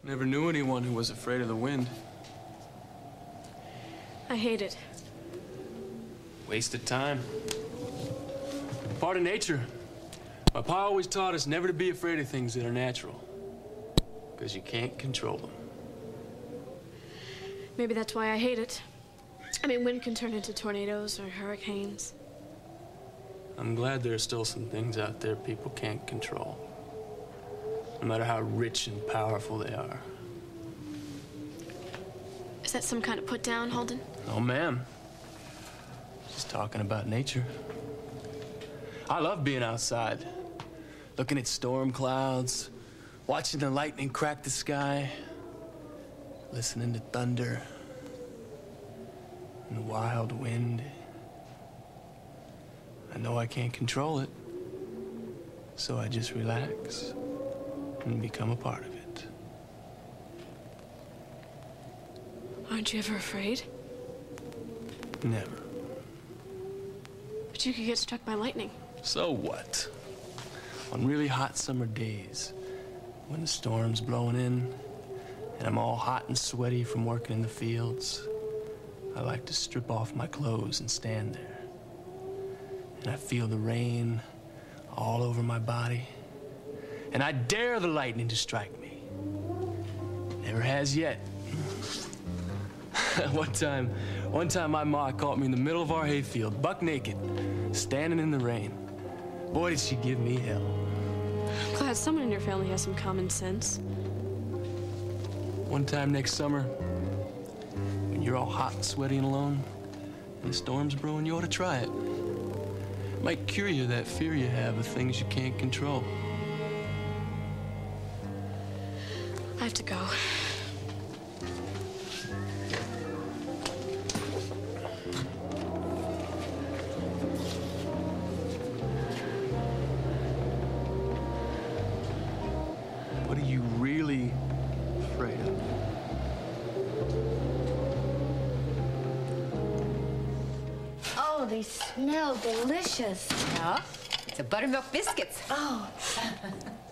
Never knew anyone who was afraid of the wind. I hate it. Wasted time. Part of nature. My pa always taught us never to be afraid of things that are natural, because you can't control them. Maybe that's why I hate it. I mean, wind can turn into tornadoes or hurricanes. I'm glad there are still some things out there people can't control, no matter how rich and powerful they are. Is that some kind of put down, Holden? No, ma'am. Just talking about nature. I love being outside, looking at storm clouds, watching the lightning crack the sky, listening to thunder and the wild wind. I know I can't control it, so I just relax and become a part of it. Aren't you ever afraid? Never. But you could get struck by lightning. So what? On really hot summer days, when the storm's blowing in, and I'm all hot and sweaty from working in the fields, I like to strip off my clothes and stand there. And I feel the rain all over my body, and I dare the lightning to strike me. Never has yet. One time my ma caught me in the middle of our hayfield, buck naked, standing in the rain. Boy, did she give me hell. I'm glad someone in your family has some common sense. One time next summer, when you're all hot and sweaty and alone, and the storm's brewing, you ought to try it. It might cure you of that fear you have of things you can't control. I have to go. What are you really afraid of? Oh, they smell delicious. Yeah, it's a buttermilk biscuits. Oh.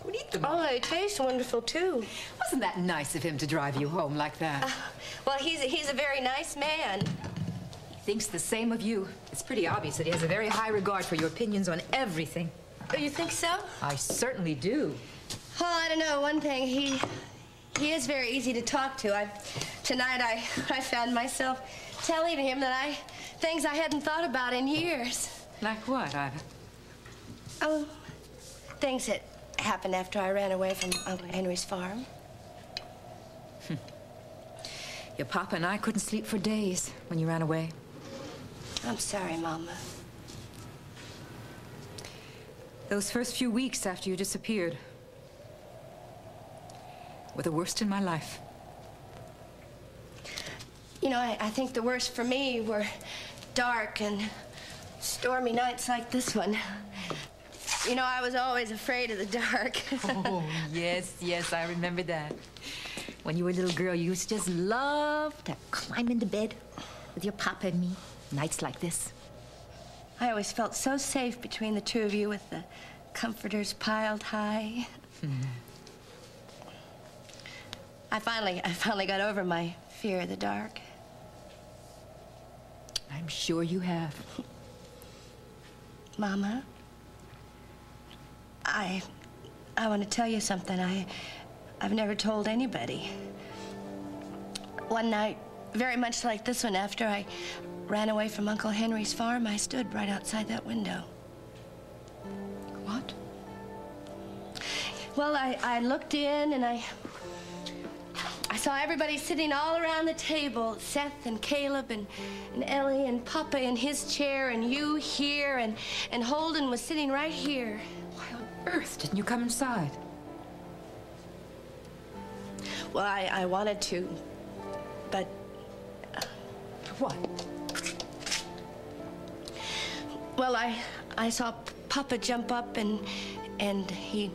Who'd eat them? Oh, they taste wonderful, too. Wasn't that nice of him to drive you home like that? Well, he's a very nice man. He thinks the same of you. It's pretty obvious that he has a very high regard for your opinions on everything. Oh, you think so? I certainly do. Well, I don't know. One thing, he is very easy to talk to. Tonight I found myself telling him that things I hadn't thought about in years. Like what, Ivy? Oh, things that happened after I ran away from Uncle Henry's farm. Your papa and I couldn't sleep for days when you ran away. I'm sorry, Mama. Those first few weeks after you disappeared were the worst in my life. You know, I think the worst for me were dark and stormy nights like this one. You know, I was always afraid of the dark. Oh, yes, I remember that. When you were a little girl, you used to just love to climb into bed with your papa and me, nights like this. I always felt so safe between the two of you with the comforters piled high. I finally got over my fear of the dark. I'm sure you have. Mama, I want to tell you something I've never told anybody. One night, very much like this one, after I ran away from Uncle Henry's farm, I stood right outside that window. What? Well, I looked in and I saw everybody sitting all around the table. Seth and Caleb and Ellie and Papa in his chair and you here and Holden was sitting right here. Why on earth didn't you come inside? Well, I wanted to, but... What? Well, I saw Papa jump up and he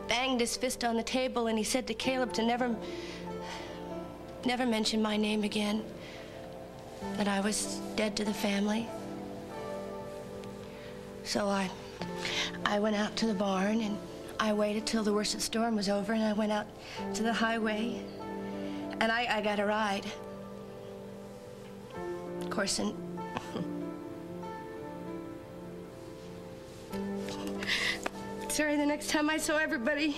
banged his fist on the table and he said to Caleb to never mention my name again, that I was dead to the family. So I went out to the barn and I waited till the worst of the storm was over, and I went out to the highway, and I got a ride. Of course, and sorry, the next time I saw everybody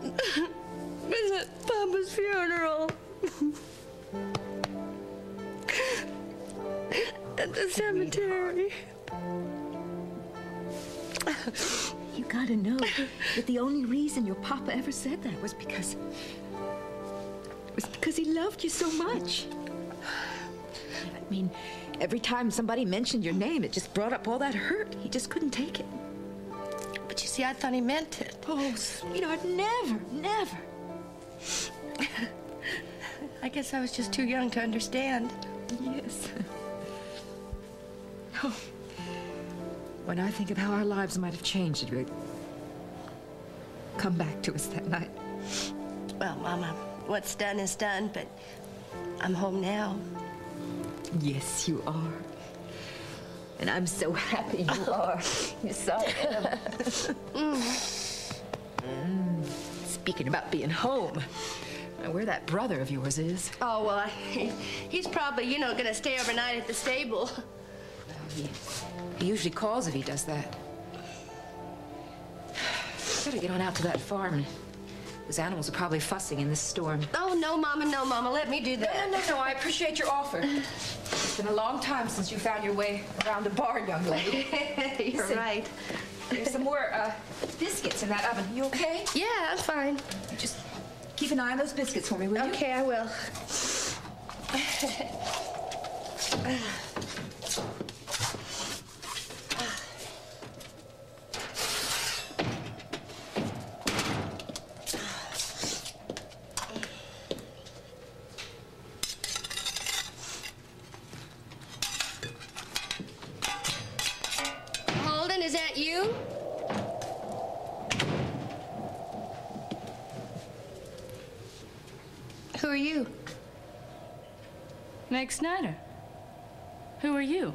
was at Papa's funeral. At the cemetery. You gotta know that the only reason your papa ever said that was because he loved you so much. I mean, every time somebody mentioned your name, it just brought up all that hurt. He just couldn't take it. But you see, I thought he meant it. Oh, sweetheart, never, never. I guess I was just too young to understand. Yes. Oh. When I think of how our lives might have changed, it would come back to us that night. Well, Mama, what's done is done, but I'm home now. Yes, you are. And I'm so happy you are. Yes, I am. Speaking about being home, where that brother of yours is. Oh, well, he's probably, you know, gonna stay overnight at the stable. He usually calls if he does that. Better get on out to that farm. Those animals are probably fussing in this storm. Oh, no, Mama, let me do that. No, I appreciate your offer. It's been a long time since you found your way around the barn, young lady. You're right. There's some more biscuits in that oven. You okay? Yeah, I'm fine. Just keep an eye on those biscuits for me, will you? Okay, I will. Holden, is that you? Who are you? Meg Snyder. Who are you?